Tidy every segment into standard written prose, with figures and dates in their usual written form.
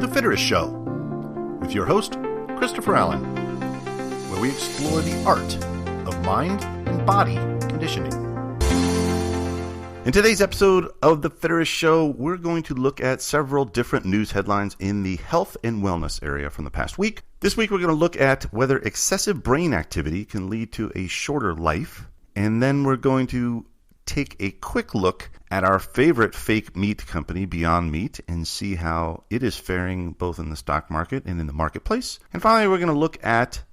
The Fitterist Show with your host, Christopher Allen, where we explore the art of mind and body conditioning. In today's episode of The Fitterist Show, we're going to look at several different news headlines in the health and wellness area from the past week. This week, we're going to look at whether excessive brain activity can lead to a shorter life. And then we're going to take a quick look at our favorite fake meat company, Beyond Meat, and see how it is faring both in the stock market and in the marketplace. And finally, we're going to look at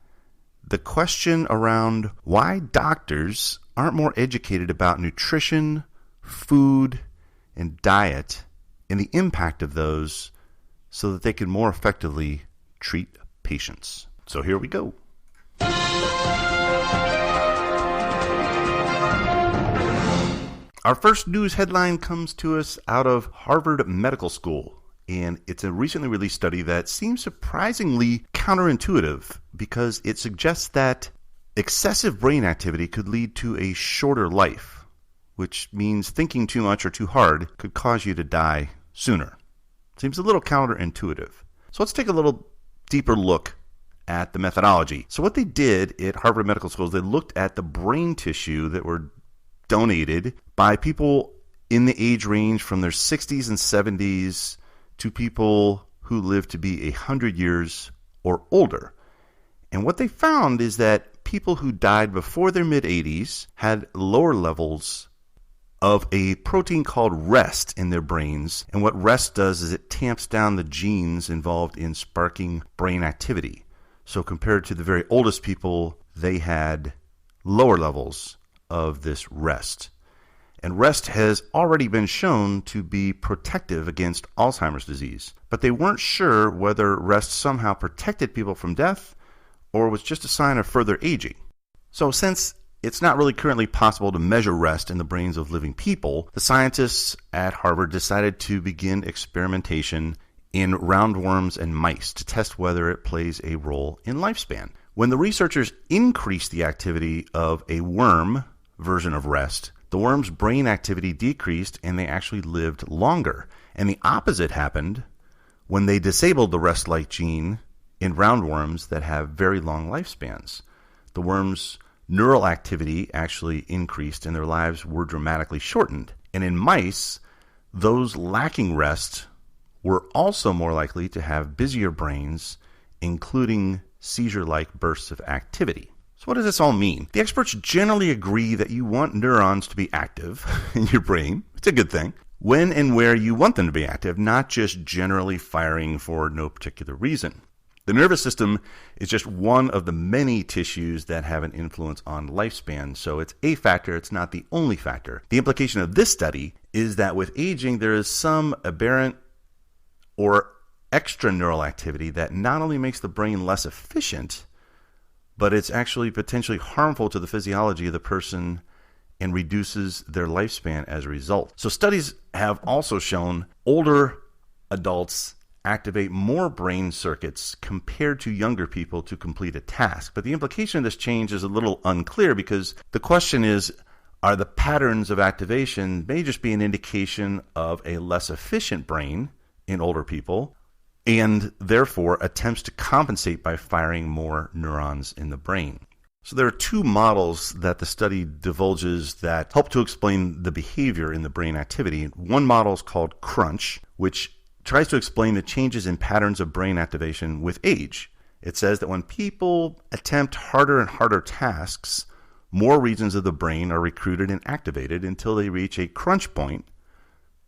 the question around why doctors aren't more educated about nutrition, food, and diet, and the impact of those so that they can more effectively treat patients. So here we go. Our first news headline comes to us out of Harvard Medical School, and it's a recently released study that seems surprisingly counterintuitive because it suggests that excessive brain activity could lead to a shorter life, which means thinking too much or too hard could cause you to die sooner. Seems a little counterintuitive. So let's take a little deeper look at the methodology. So what they did at Harvard Medical School is they looked at the brain tissue that were donated by people in the age range from their 60s and 70s to people who live to be 100 years or older. And what they found is that people who died before their mid-80s had lower levels of a protein called REST in their brains. And what REST does is it tamps down the genes involved in sparking brain activity. So compared to the very oldest people, they had lower levels of this REST. And REST has already been shown to be protective against Alzheimer's disease. But they weren't sure whether REST somehow protected people from death or was just a sign of further aging. So since it's not really currently possible to measure REST in the brains of living people, the scientists at Harvard decided to begin experimentation in roundworms and mice to test whether it plays a role in lifespan. When the researchers increased the activity of a worm version of REST, the worm's brain activity decreased and they actually lived longer. And the opposite happened when they disabled the REST-like gene in roundworms that have very long lifespans. The worm's neural activity actually increased and their lives were dramatically shortened. And in mice, those lacking REST were also more likely to have busier brains, including seizure-like bursts of activity. So what does this all mean? The experts generally agree that you want neurons to be active in your brain. It's a good thing. When and where you want them to be active, not just generally firing for no particular reason. The nervous system is just one of the many tissues that have an influence on lifespan, so it's a factor, it's not the only factor. The implication of this study is that with aging, there is some aberrant or extra neural activity that not only makes the brain less efficient, but it's actually potentially harmful to the physiology of the person and reduces their lifespan as a result. So studies have also shown older adults activate more brain circuits compared to younger people to complete a task. But the implication of this change is a little unclear because the question is, are the patterns of activation may just be an indication of a less efficient brain in older people, and therefore attempts to compensate by firing more neurons in the brain. So there are two models that the study divulges that help to explain the behavior in the brain activity. One model is called Crunch, which tries to explain the changes in patterns of brain activation with age. It says that when people attempt harder and harder tasks, more regions of the brain are recruited and activated until they reach a crunch point,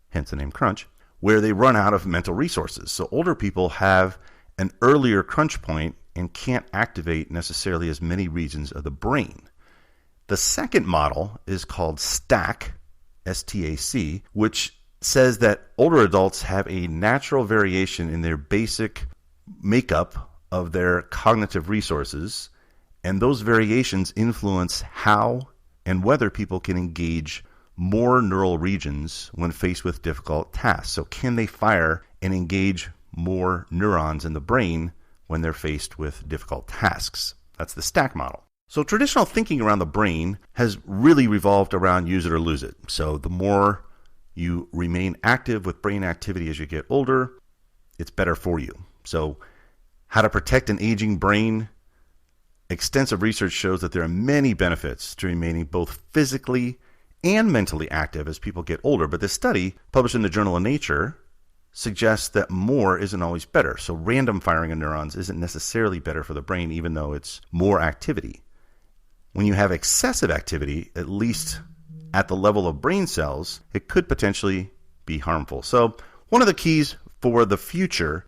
hence the name Crunch, where they run out of mental resources. So older people have an earlier crunch point and can't activate necessarily as many regions of the brain. The second model is called STAC, S-T-A-C, which says that older adults have a natural variation in their basic makeup of their cognitive resources, and those variations influence how and whether people can engage more neural regions when faced with difficult tasks. So can they fire and engage more neurons in the brain when they're faced with difficult tasks? That's the STAC model. So traditional thinking around the brain has really revolved around use it or lose it. So the more you remain active with brain activity as you get older, it's better for you. So how to protect an aging brain? Extensive research shows that there are many benefits to remaining both physically and mentally active as people get older. But this study, published in the Journal of Nature, suggests that more isn't always better. So random firing of neurons isn't necessarily better for the brain, even though it's more activity. When you have excessive activity, at least at the level of brain cells, it could potentially be harmful. So one of the keys for the future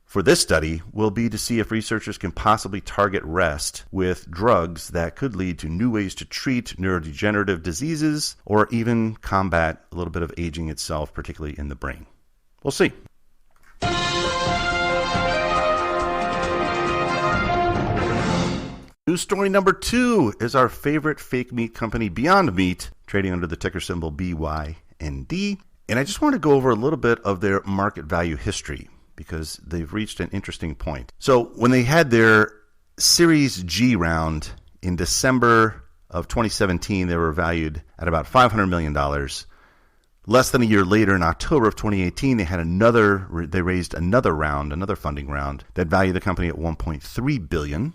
for this study will be to see if researchers can possibly target rest with drugs that could lead to new ways to treat neurodegenerative diseases or even combat a little bit of aging itself, particularly in the brain. We'll see. News story number 2 is our favorite fake meat company, Beyond Meat, trading under the ticker symbol BYND. And I just want to go over a little bit of their market value history, because they've reached an interesting point. So when they had their Series G round in December of 2017, they were valued at about $500 million. Less than a year later, in October of 2018, they raised another funding round that valued the company at $1.3 billion.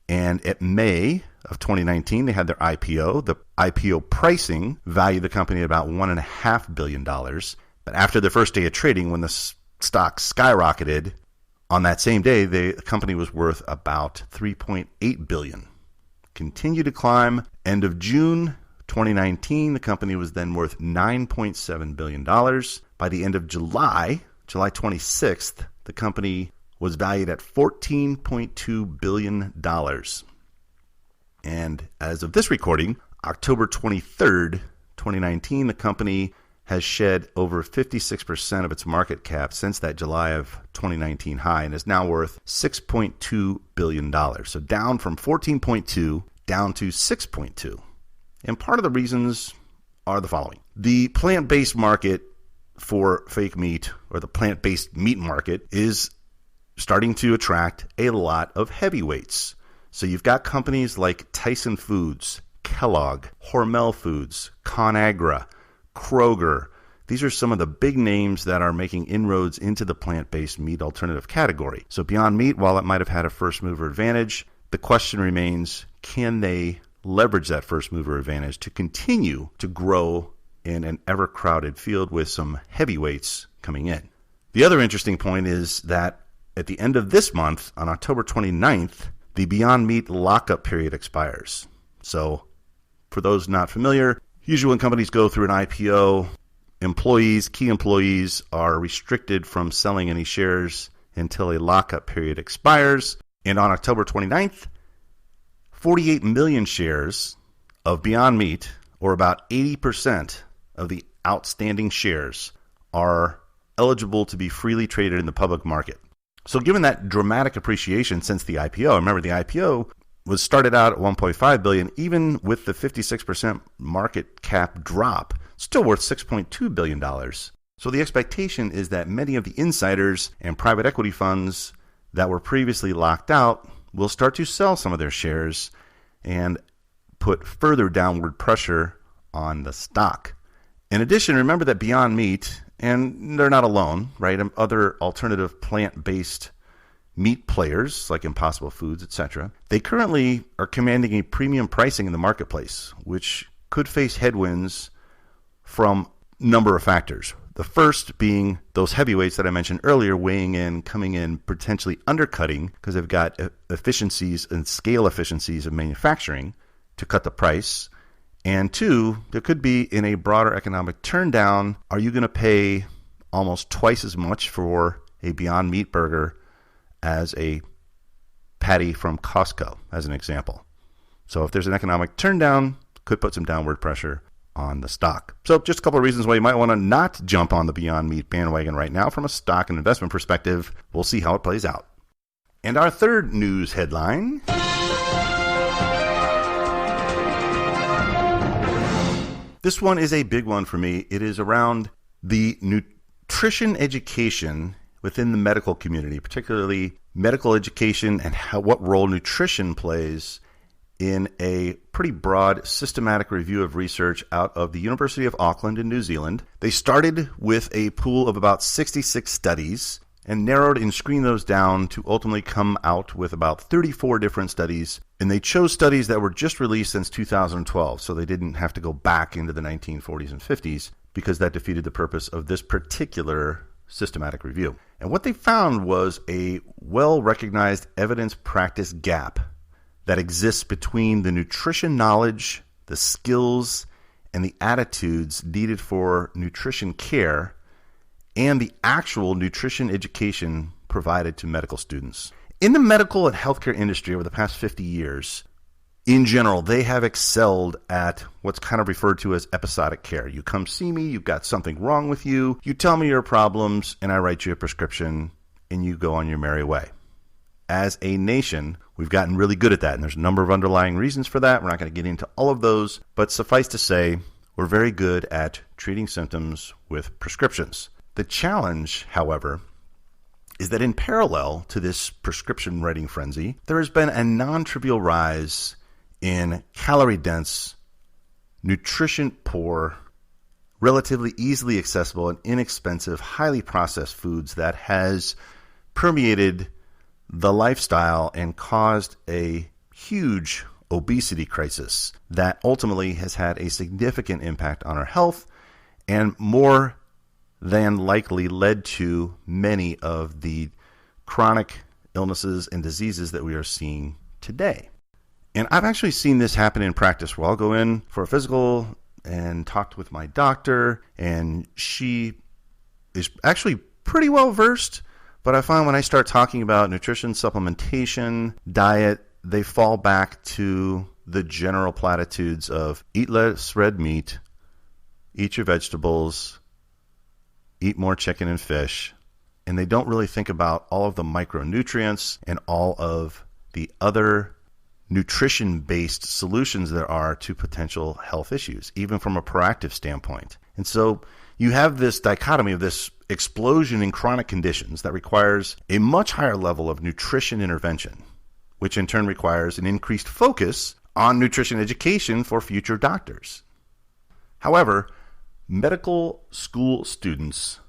And at May of 2019, they had their IPO. The IPO pricing valued the company at about $1.5 billion. But after the first day of trading, when the stock skyrocketed, on that same day, the company was worth about $3.8 billion. Continued to climb. End of June 2019, the company was then worth $9.7 billion. By the end of July 26th, the company was valued at $14.2 billion. And as of this recording, October 23rd, 2019, the company has shed over 56% of its market cap since that July of 2019 high and is now worth $6.2 billion. So down from 14.2 down to 6.2. And part of the reasons are the following. The plant-based market for fake meat, or the plant-based meat market, is starting to attract a lot of heavyweights. So you've got companies like Tyson Foods, Kellogg, Hormel Foods, ConAgra, Kroger. These are some of the big names that are making inroads into the plant-based meat alternative category. So Beyond Meat, while it might have had a first mover advantage, the question remains, can they leverage that first mover advantage to continue to grow in an ever crowded field with some heavyweights coming in? The other interesting point is that at the end of this month, on October 29th, the Beyond Meat lockup period expires. So for those not familiar, usually when companies go through an IPO, key employees are restricted from selling any shares until a lockup period expires. And on October 29th, 48 million shares of Beyond Meat, or about 80% of the outstanding shares, are eligible to be freely traded in the public market. So given that dramatic appreciation since the IPO, remember the IPO was started out at $1.5 billion, even with the 56% market cap drop, still worth $6.2 billion. So the expectation is that many of the insiders and private equity funds that were previously locked out will start to sell some of their shares and put further downward pressure on the stock. In addition, remember that Beyond Meat, and they're not alone, right? Other alternative plant-based meat players like Impossible Foods, etc., they currently are commanding a premium pricing in the marketplace, which could face headwinds from a number of factors. The first being those heavyweights that I mentioned earlier weighing in, coming in, potentially undercutting because they've got efficiencies and scale efficiencies of manufacturing to cut the price. And two, there could be, in a broader economic turndown, are you going to pay almost twice as much for a Beyond Meat burger as a patty from Costco, as an example? So if there's an economic turndown, could put some downward pressure on the stock. So just a couple of reasons why you might want to not jump on the Beyond Meat bandwagon right now from a stock and investment perspective. We'll see how it plays out. And our third news headline. This one is a big one for me. It is around the nutrition education within the medical community, particularly medical education and what role nutrition plays in a pretty broad systematic review of research out of the University of Auckland in New Zealand. They started with a pool of about 66 studies, and narrowed and screened those down to ultimately come out with about 34 different studies. And they chose studies that were just released since 2012, so they didn't have to go back into the 1940s and 50s because that defeated the purpose of this particular systematic review. And what they found was a well-recognized evidence practice gap that exists between the nutrition knowledge, the skills, and the attitudes needed for nutrition care and the actual nutrition education provided to medical students. In the medical and healthcare industry over the past 50 years, in general, they have excelled at what's kind of referred to as episodic care. You come see me, you've got something wrong with you, you tell me your problems, and I write you a prescription, and you go on your merry way. As a nation, we've gotten really good at that, and there's a number of underlying reasons for that. We're not going to get into all of those, but suffice to say, we're very good at treating symptoms with prescriptions. The challenge, however, is that in parallel to this prescription writing frenzy, there has been a non-trivial rise in calorie-dense, nutrition-poor, relatively easily accessible and inexpensive, highly processed foods that has permeated the lifestyle and caused a huge obesity crisis that ultimately has had a significant impact on our health and more than likely led to many of the chronic illnesses and diseases that we are seeing today. And I've actually seen this happen in practice where I'll go in for a physical and talk with my doctor, and she is actually pretty well versed, but I find when I start talking about nutrition, supplementation, diet, they fall back to the general platitudes of eat less red meat, eat your vegetables, eat more chicken and fish, and they don't really think about all of the micronutrients and all of the other nutrition-based solutions there are to potential health issues, even from a proactive standpoint. And so you have this dichotomy of this explosion in chronic conditions that requires a much higher level of nutrition intervention, which in turn requires an increased focus on nutrition education for future doctors. However, medical school students,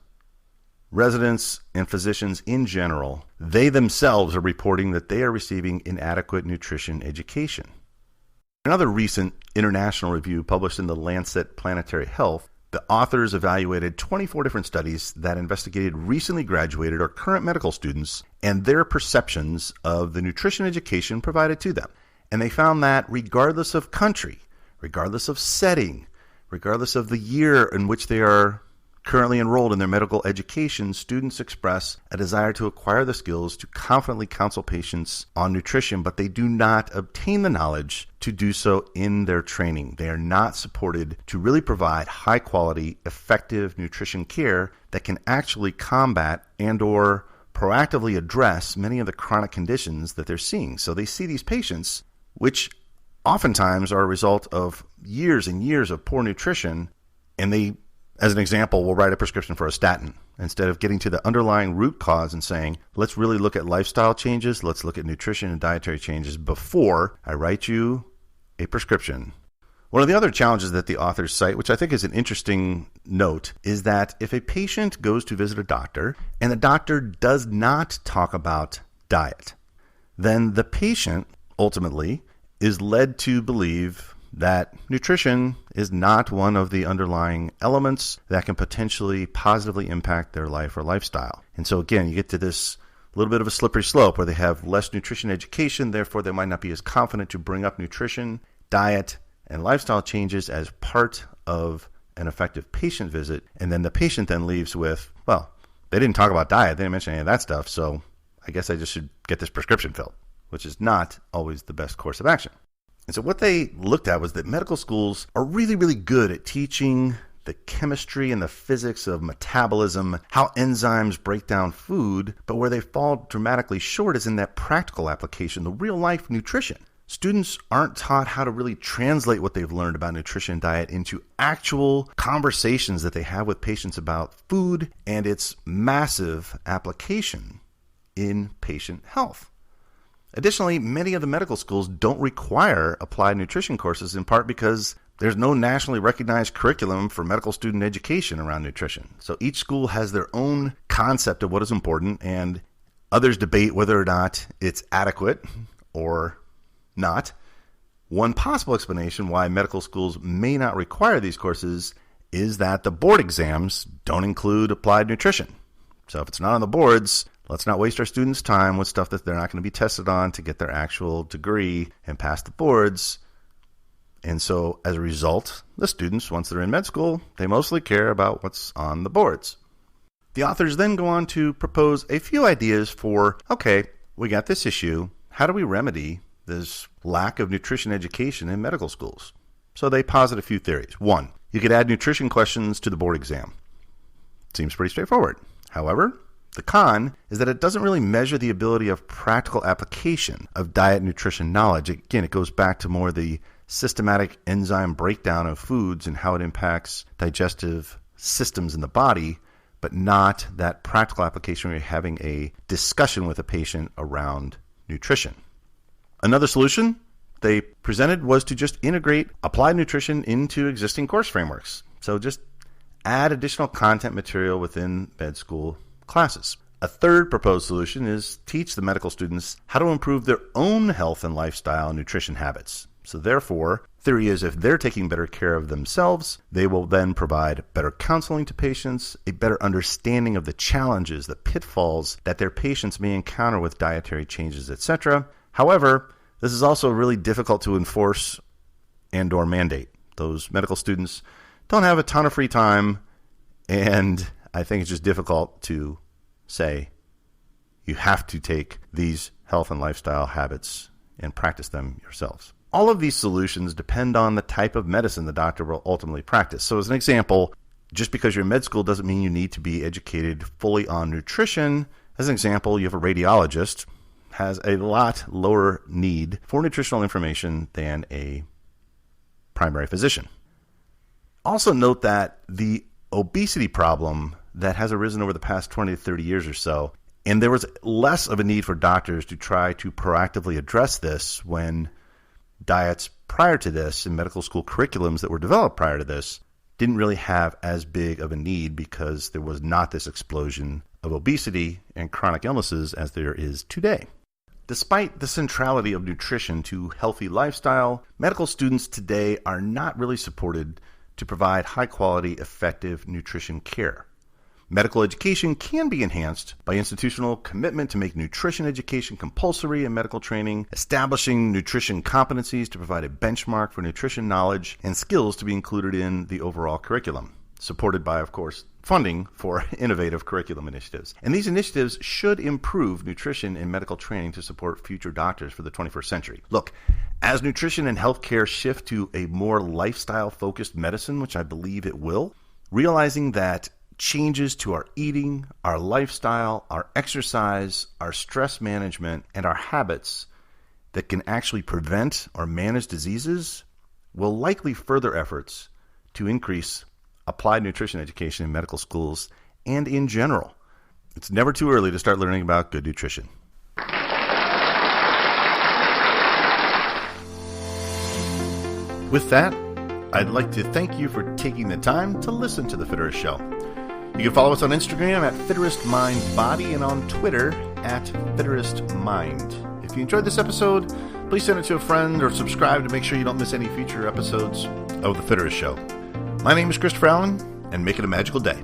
residents, and physicians in general, they themselves are reporting that they are receiving inadequate nutrition education. Another recent international review published in the Lancet Planetary Health, the authors evaluated 24 different studies that investigated recently graduated or current medical students and their perceptions of the nutrition education provided to them. And they found that regardless of country, regardless of setting, regardless of the year in which they are currently enrolled in their medical education, students express a desire to acquire the skills to confidently counsel patients on nutrition, but they do not obtain the knowledge to do so in their training. They are not supported to really provide high quality, effective nutrition care that can actually combat and or proactively address many of the chronic conditions that they're seeing. So they see these patients, which oftentimes are a result of years and years of poor nutrition, and they, as an example, will write a prescription for a statin instead of getting to the underlying root cause and saying, let's really look at lifestyle changes, let's look at nutrition and dietary changes before I write you a prescription. One of the other challenges that the authors cite, which I think is an interesting note, is that if a patient goes to visit a doctor and the doctor does not talk about diet, then the patient ultimately is led to believe that nutrition is not one of the underlying elements that can potentially positively impact their life or lifestyle. And so again, you get to this little bit of a slippery slope where they have less nutrition education, therefore they might not be as confident to bring up nutrition, diet, and lifestyle changes as part of an effective patient visit. And then the patient then leaves with, well, they didn't talk about diet, they didn't mention any of that stuff, so I guess I just should get this prescription filled, which is not always the best course of action. And so what they looked at was that medical schools are really, really good at teaching the chemistry and the physics of metabolism, how enzymes break down food, but where they fall dramatically short is in that practical application, the real-life nutrition. Students aren't taught how to really translate what they've learned about nutrition and diet into actual conversations that they have with patients about food and its massive application in patient health. Additionally, many of the medical schools don't require applied nutrition courses, in part because There's no nationally recognized curriculum for medical student education around nutrition. So each school has their own concept of what is important, and others debate whether or not it's adequate or not. One possible explanation why medical schools may not require these courses is that the board exams don't include applied nutrition. So if it's not on the boards, let's not waste our students' time with stuff that they're not going to be tested on to get their actual degree and pass the boards. And so as a result, the students, once they're in med school, they mostly care about what's on the boards. The authors then go on to propose a few ideas for, okay, we got this issue. How do we remedy this lack of nutrition education in medical schools? So they posit a few theories. One, you could add nutrition questions to the board exam. Seems pretty straightforward. However, the con is that it doesn't really measure the ability of practical application of diet and nutrition knowledge. Again, it goes back to more the systematic enzyme breakdown of foods and how it impacts digestive systems in the body, but not that practical application where you're having a discussion with a patient around nutrition. Another solution they presented was to just integrate applied nutrition into existing course frameworks. So just add additional content material within med school classes. A third proposed solution is teach the medical students how to improve their own health and lifestyle and nutrition habits. So therefore, theory is if they're taking better care of themselves, they will then provide better counseling to patients, a better understanding of the challenges, the pitfalls that their patients may encounter with dietary changes, etc. However, this is also really difficult to enforce and/or mandate. Those medical students don't have a ton of free time, and I think it's just difficult to say you have to take these health and lifestyle habits and practice them yourselves. All of these solutions depend on the type of medicine the doctor will ultimately practice. So as an example, just because you're in med school doesn't mean you need to be educated fully on nutrition. As an example, you have a radiologist has a lot lower need for nutritional information than a primary physician. Also note that the obesity problem that has arisen over the past 20 to 30 years or so, and there was less of a need for doctors to try to proactively address this when diets prior to this and medical school curriculums that were developed prior to this didn't really have as big of a need because there was not this explosion of obesity and chronic illnesses as there is today. Despite the centrality of nutrition to healthy lifestyle, medical students today are not really supported to provide high-quality, effective nutrition care. Medical education can be enhanced by institutional commitment to make nutrition education compulsory in medical training, establishing nutrition competencies to provide a benchmark for nutrition knowledge and skills to be included in the overall curriculum, supported by, of course, funding for innovative curriculum initiatives. And these initiatives should improve nutrition in medical training to support future doctors for the 21st century. Look, as nutrition and healthcare shift to a more lifestyle-focused medicine, which I believe it will, realizing that changes to our eating, our lifestyle, our exercise, our stress management, and our habits that can actually prevent or manage diseases will likely further efforts to increase applied nutrition education in medical schools and in general. It's never too early to start learning about good nutrition. With that, I'd like to thank you for taking the time to listen to The Fitterist Show. You can follow us on Instagram at FitteristMindBody and on Twitter at FitteristMind. If you enjoyed this episode, please send it to a friend or subscribe to make sure you don't miss any future episodes of The Fitterist Show. My name is Christopher Allen, and make it a magical day.